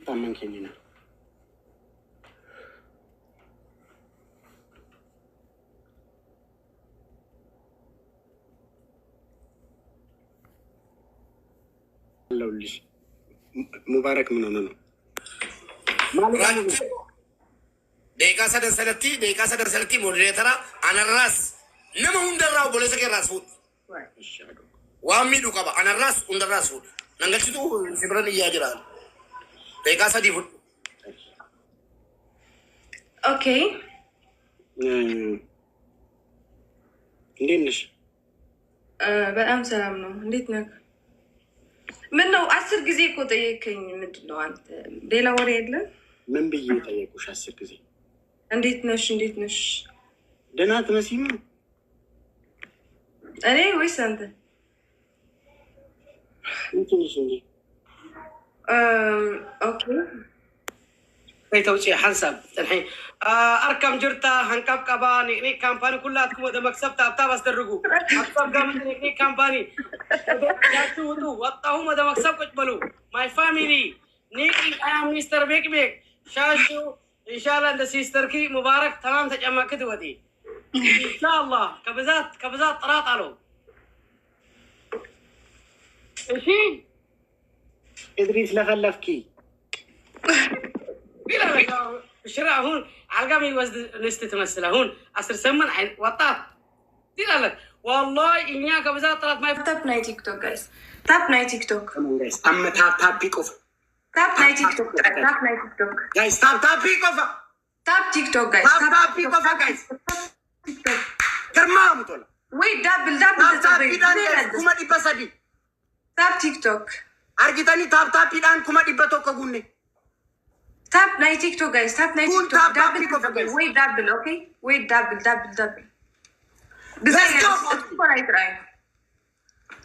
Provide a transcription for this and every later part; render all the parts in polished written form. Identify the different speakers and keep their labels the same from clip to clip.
Speaker 1: ታመን ከኝና لوليش مبارك من هنا
Speaker 2: ديكا سدر سلتي مودريترا انا الراس نما هندراو بوليس كي راس فوت وامي دوكا انا الراس هند الراس فوت نغلتو سبرن ياجرال ديكا سدي فوت
Speaker 3: اوكي
Speaker 1: ليش
Speaker 3: በጣም ሰላም ነው እንዴት ነህ ምን ነው 10 ጊዜ እኮ ጠየቀኝ ምንድነው አንተ ሌላ ወሬ የለም
Speaker 1: ምን ብዬ ጠየቁሽ 10 ጊዜ
Speaker 3: እንዴት ነሽ
Speaker 1: ደህና ትመስይም
Speaker 3: እኔ ወይስ አንተ
Speaker 1: እንትንሽ እንጂ
Speaker 3: ኦኬ
Speaker 4: توجيه حسب الحين ارقام جرتا هنكب كباني ني كامباني كلاتكم ودا مكسب تابتا بس درغو اكثر قام ني كامباني ياتو وطاهم ودا مكسب قبلوا ماي فاميلي نيكي ام مستر بيك شاشو ان شاء الله انت سيستر كي مبارك تمام تجمعك ودي ان شاء الله كبزات طراط علو ايشي
Speaker 1: ادريس لفلفكي
Speaker 4: بلا الشراء هون عالقامي وزد نست تمثل هون 10 سمن عين وطات دينا لك والله إنياك بزات طلعت ما
Speaker 3: تاب ناي تيك توك جايز تاب ناي تيك توك
Speaker 1: أما تاب بيك أوف
Speaker 3: تاب ناي تيك توك تاب ناي تيك توك
Speaker 1: جايز تاب بيك أوف
Speaker 3: تاب تيك توك جايز
Speaker 1: تاب بيك أوف جايز كرمام تولا
Speaker 3: ويت دبل
Speaker 1: تاب بيدان كوما دي بسدي
Speaker 3: تاب تيك توك
Speaker 1: أرجعتني تاب بيدان كوما دي بتوكا قولني
Speaker 3: تاب ناي تيك توك جايز تاب ناي تيك توك دبل ويت دبل اوكي ويت دبل بزاف سبراي تراي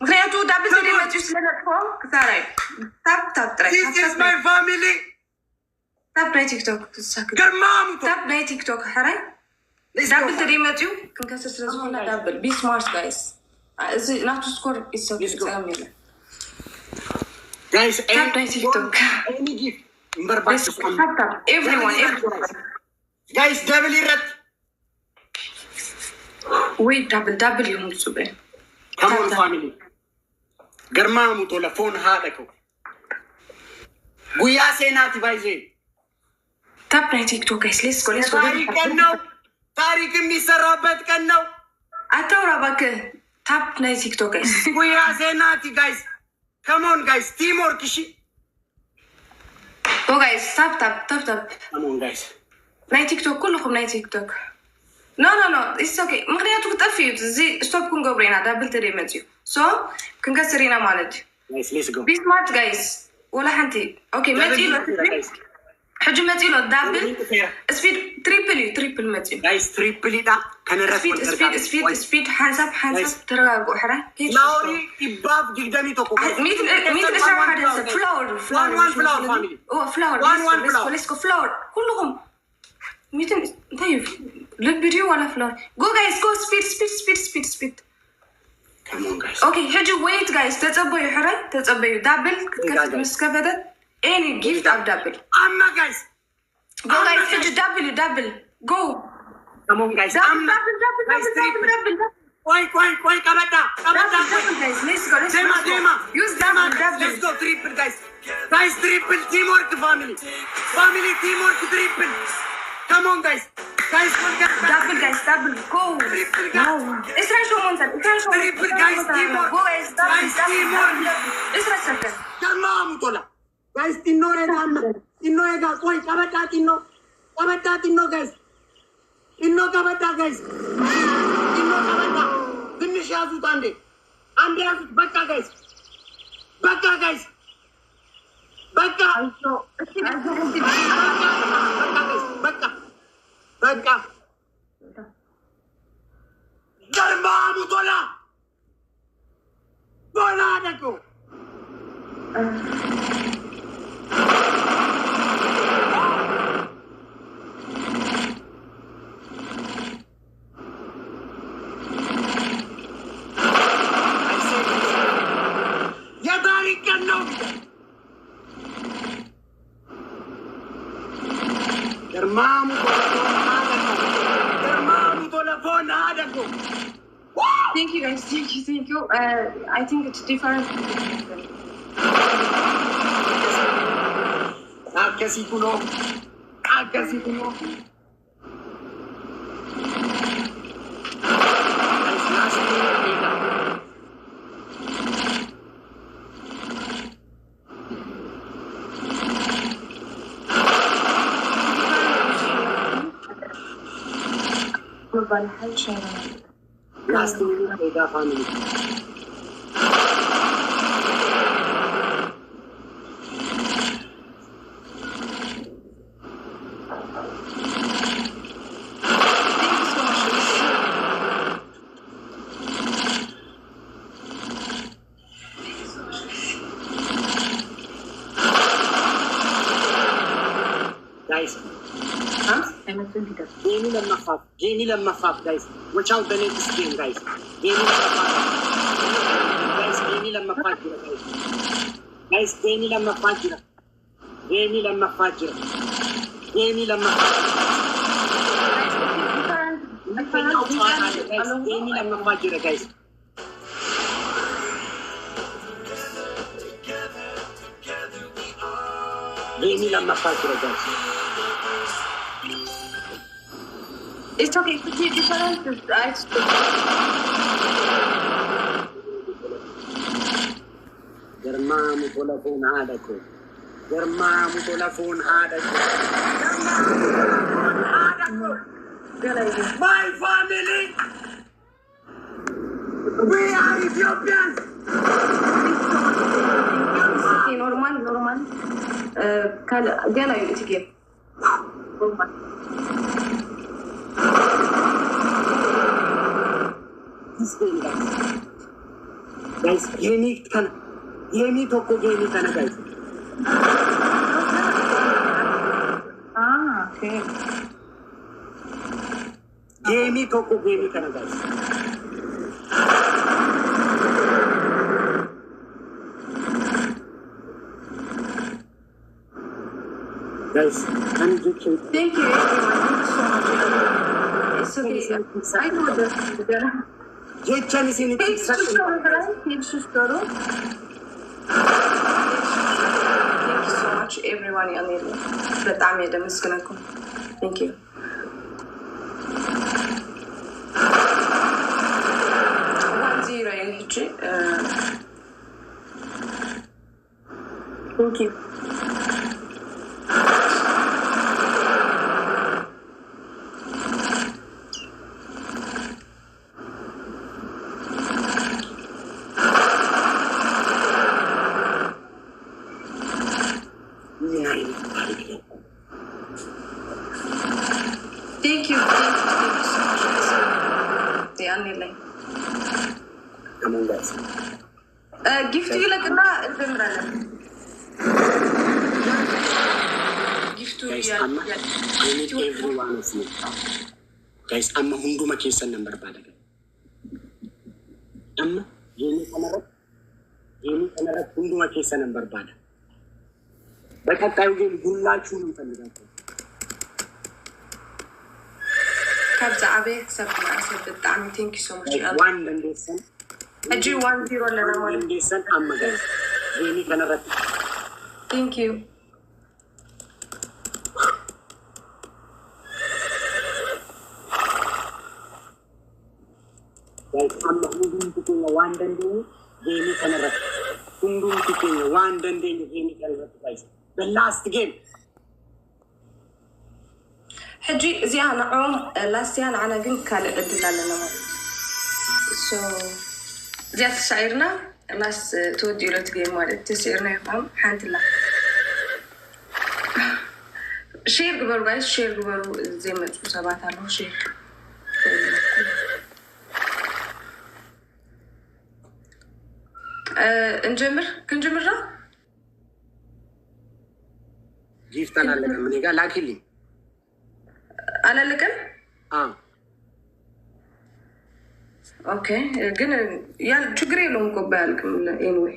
Speaker 3: مخياتو دبل تري ما تجيش لنا فوق كثاري تاب تراي
Speaker 1: This is my family
Speaker 3: تاب ناي تيك توك
Speaker 1: كرمام
Speaker 3: تاب ناي تيك توك حراي دبل تري ما تجيو كنكسر سلازونا دبل بي سمارت جايز إذا نحطو سكور يسوي ساميلا
Speaker 1: جايز
Speaker 3: تاب ناي تيك توك
Speaker 1: any gift
Speaker 3: everyone
Speaker 1: guys double it
Speaker 3: wait double يوم الصبح
Speaker 1: come on family garmamu telefon hadako guya senati baize
Speaker 3: tap na tiktok guys let's go
Speaker 1: ታሪክ የሚሰራበት ቀን ነው
Speaker 3: አታውራ እባክህ tap na tiktok guys
Speaker 1: guya senati guys come on guys teamwork እሺ
Speaker 3: Oh guys, tap.
Speaker 1: Come on guys.
Speaker 3: ناي تيك توك كلكم ناي تيك توك. No, it's okay. مغرياتو كتفيو زي stop كون قبرينا دابل تري ماتيو. So كون كسرينا مالد.
Speaker 1: Nice, let's go.
Speaker 3: Be smart guys. ولا حنتي. Okay, ماتيلو. حجو ماتيلو دابل. سبيد تريبل ماتيو.
Speaker 1: Guys, triple ده كان الرسم.
Speaker 3: سبيد حنسب ترى حرا.
Speaker 1: ناوري إباب جدامي توكو.
Speaker 3: ميت أشرح هذا flower.
Speaker 1: One flower family.
Speaker 3: Oh flower. Let's go flower. كلهم. ميت طيب. الفيديو ولا flower. Go guys go speed.
Speaker 1: Come on guys.
Speaker 3: Okay حجو wait guys تتبعوا حرا تتبعوا دبل كتكفت مسكفتت any gift of double.
Speaker 1: أما guys.
Speaker 3: Go guys حجو double. Go.
Speaker 1: Come on guys.
Speaker 3: Double.
Speaker 1: Quay kabata.
Speaker 3: Double guys. Let's go.
Speaker 1: Dema.
Speaker 3: Use double.
Speaker 1: Let's go triple guys. Guys triple teamwork family. Teamwork triple. Come on guys.
Speaker 3: Double guys. Go.
Speaker 1: Triple guys.
Speaker 3: اسرع شو منتج.
Speaker 1: Triple guys teamwork.
Speaker 3: Go guys.
Speaker 1: Guys teamwork.
Speaker 3: اسرع سكر.
Speaker 1: Kalmamu tola. Guys tinno ega. Quay kabata tinno guys. Tinno kabata guys. Finish yazut ande yazut baka guys. Baka. Garmamu tola. Bola dako. Germamu telephone adako.
Speaker 3: Thank you guys. Thank you. I think it's different.
Speaker 1: Akasi kuno. Last family. Guys, Jamie lama fab, guys. Watch out the next game, guys. Jamie lama fab, guys. Jamie lama fajira. Guys. Jamie lama fajira, guys.
Speaker 3: It's okay. It's different.
Speaker 1: Germamu telephone adako. My family. We are Ethiopians.
Speaker 3: Okay, normal. Gala you again. Normal.
Speaker 1: Guys, unique kana guys.
Speaker 3: Okay.
Speaker 1: Jamie kana guys. Guys,
Speaker 3: thank you everyone. Thank you so much. It's okay. I know that. Thank you so much everyone. Thank you. Thank you. Thank you so much.
Speaker 1: come on guys.
Speaker 3: Gift you like na gift
Speaker 1: guys, I need everyone of you. Guys, amma hunduma keessan nan barbaada. Amma yeni kanarat hunduma keessan nan barbaada. በቀጣዩ ግን ሁላችሁንም እንፈልጋለን።
Speaker 3: ከብዛ አቤ ሰብና ሰብጣም ቴንክ ዩ ሶ ማች
Speaker 1: ዋን እንደሰን
Speaker 3: እጂ 1-0 ለናማን
Speaker 1: እንደሰን አመጋ የኔ ከነረት
Speaker 3: ቴንክ ዩ
Speaker 1: guys amma hundum tikenya ዋን ደንዴ የኔ ከነረት hundum tikenya ዋን ደንዴ የኔ ከነረት guys the last game
Speaker 3: حجي زي أنا لاست يعني أنا قلت كالي عدل لنا مرة so زي تسعيرنا لاست تودي ولا تقيم مرة تسعيرنا يفهم حانت الله شير قبل guys شير قبل زي ما تقول سبعة الله شير نجمر كنجمرنا
Speaker 1: جيفت أنا لك من يقال لكن لي
Speaker 3: أنا لكن okay جن يا شكرا لهم قبالك من anyway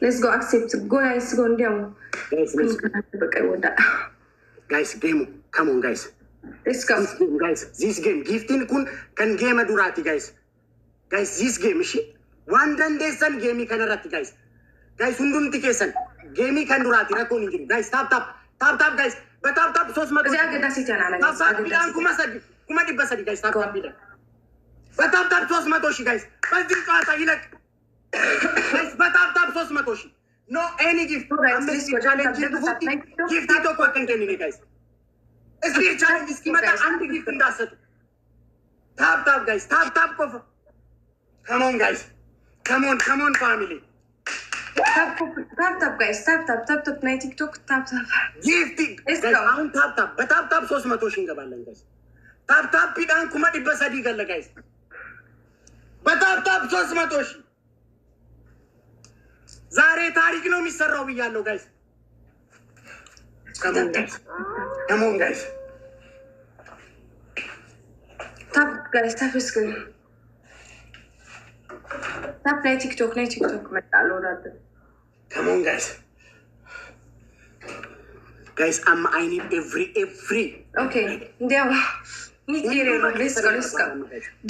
Speaker 3: let's go accept go guys go نديم
Speaker 1: guys let's go
Speaker 3: بقى ودا
Speaker 1: guys game come on guys
Speaker 3: let's go
Speaker 1: this game gifting kun kan game durati guys this game shi one dandeessan game kanarratti guys hundumti keessan game kan durati rakkoon hin jiru guys tap guys tap 300
Speaker 3: እዚያ ገዳ ሲተና ነው
Speaker 1: tap bidan kuma dibba sadi guys tap bidan tap 300 shi guys በዚህ ጨዋታ ይለቅ guys tap 300 shi no any gift gift to ko kan kenni guys speed challenge iskimata and gift እንዳሰጡ tap guys tap ko come on guys come on family
Speaker 3: tap guys tap ናይ ቲክቶክ tap
Speaker 1: gift guys አሁን tap በtap 300 ሺህ እንገባለን guys tap ቢዳን ኩማ ዲበሰዲ ገለ guys በtap 300 ሺህ ዛሬ ታሪክ ነው የሚሰራው ብያለሁ guys come on guys
Speaker 3: tap እስከ tap ናይ ቲክቶክ መጣለው ወዳደ
Speaker 1: come on guys I need every
Speaker 3: okay እንዲያው ኒቲሬ let's go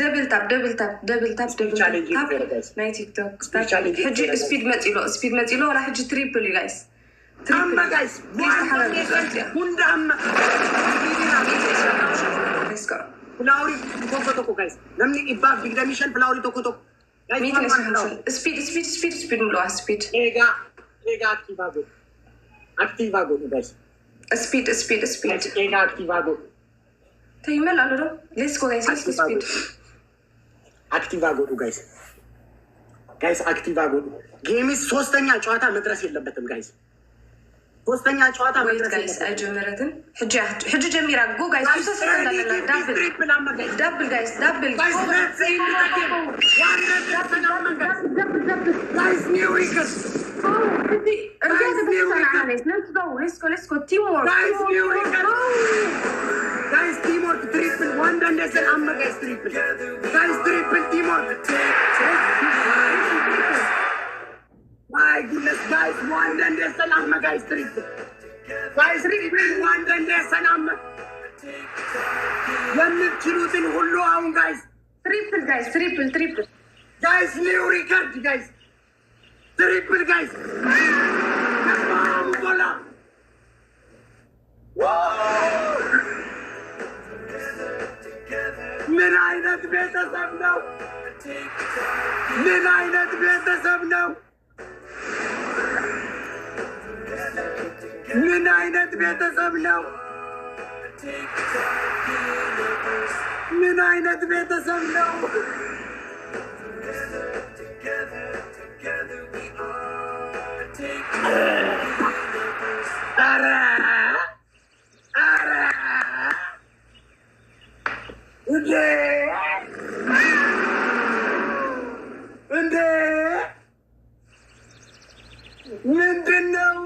Speaker 3: double tap ናይ ቲክቶክ ሕጂ ስፒድ መጽሎ ወላ ሕጂ ትሪፕል you guys
Speaker 1: amma guys
Speaker 3: let's go
Speaker 1: flower toko guys namni ibaf digdamishan flower toko guys
Speaker 3: speed mulo speed
Speaker 1: ega activago guys
Speaker 3: speed
Speaker 1: ega activago
Speaker 3: taymel allo let's go guys speed
Speaker 1: activago guys activago game is ሶስተኛ ጨዋታ መድረስ የለበትም guys ሶስተኛ ጨዋታ መድረስ
Speaker 3: guys አጀመረትን ሕጂ ጀሚራ go guys double guys
Speaker 1: let's say guys new records
Speaker 3: let's go teamwork
Speaker 1: guys teamwork triple one and then amma guys triple teamwork my goodness guys one and then amma guys triple one and then amma የምትችሉትን ሁሉ አሁን guys
Speaker 3: triple
Speaker 1: guys new record guys triple guys bola ምን አይነት ቤተሰብ ነው ምን አይነት ቤተሰብ ነው ምን አይነት ቤተሰብ ነው ምን አይነት ቤተሰብ ነው እንዴ ምንድን ነው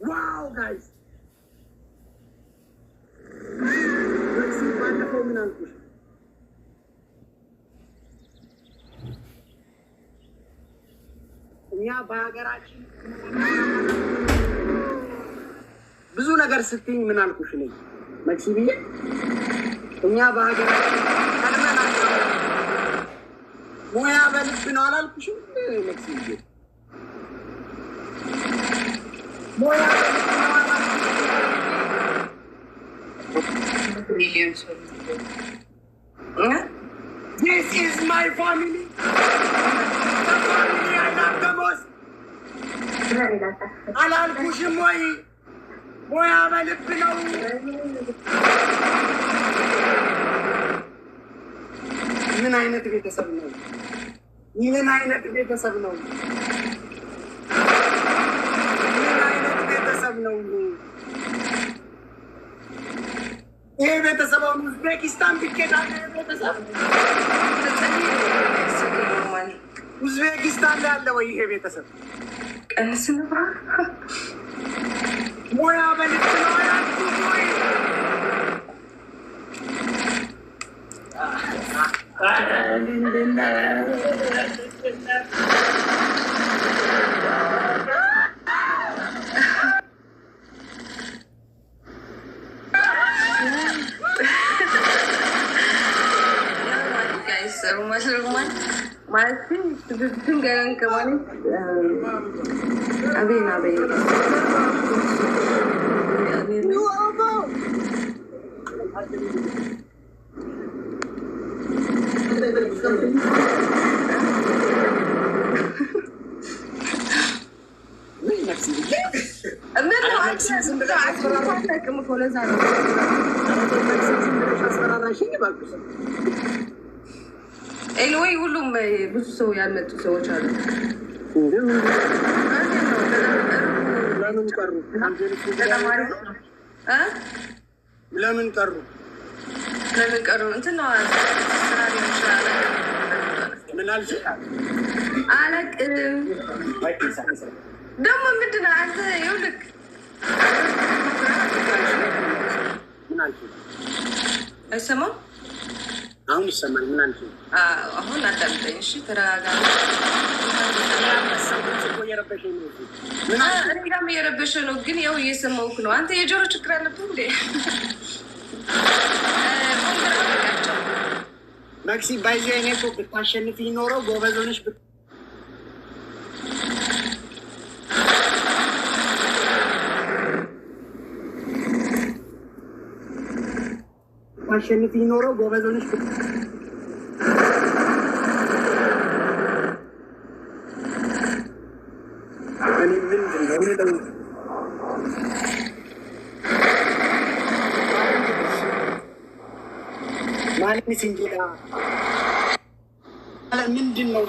Speaker 1: ዋው ጋይስ ባለፈው ምን አልኩሽ እኛ በሀገራችን ብዙ ነገር ስትኝ ምን አልኩሽ ነኝ መክሲ ብዬ እኛ በሀገራችን ሙያ በልብ ነው አላልኩሽም መክሲ ብዬ ሙያ በልብ ነው አላልኩሽም This is my family. The family I love the most. አላልኩሽም ወይ ሙያ በልብ ነው ምን አይነት ቤተሰብ ነው ምን አይነት ቤተሰብ ነው ምን አይነት ቤተሰብ ነው ይሄ ቤተሰብ ኡዝቤኪስታን ቢኬዳል ቤተሰብ ኡዝቤኪስታን ላይ ያለ ወይ ይሄ ቤተሰብ
Speaker 3: ቀንስና
Speaker 1: ሙያ በልብ ነው ያልኩሽ ወይ
Speaker 3: Rumah masih tinggalan kemana? Abin. ኤልወይ ሁሉም ብዙ ሰው ያልመጡ ሰዎች አሉ።
Speaker 1: ለምን ቀሩ?
Speaker 3: ለምን ቀሩ? እንትን ነው
Speaker 1: ምን አልሽ?
Speaker 3: አላቅም። ደግሞ ምንድን ነው አንተ ይኸውልህ
Speaker 1: ምን አልሽ?
Speaker 3: አይሰማም?
Speaker 1: አሁን ይሰማል። ምን አልሽ?
Speaker 3: አሁን አዳምጠኝ እሺ፣ ተረጋጋ። እኔም እየረበሸ ነው፣ ግን ያው እየሰማሁህ ነው። አንተ የጆሮ ችግር አለብህ እንዴ?
Speaker 1: መክሲ ባይዘ እኔ እኮ ብታሸንፊ ኖረው ጎበዝ ሆነሽ ብታሸንፊ ኖረው ጎበዝ ሆነሽ ምንድን ነው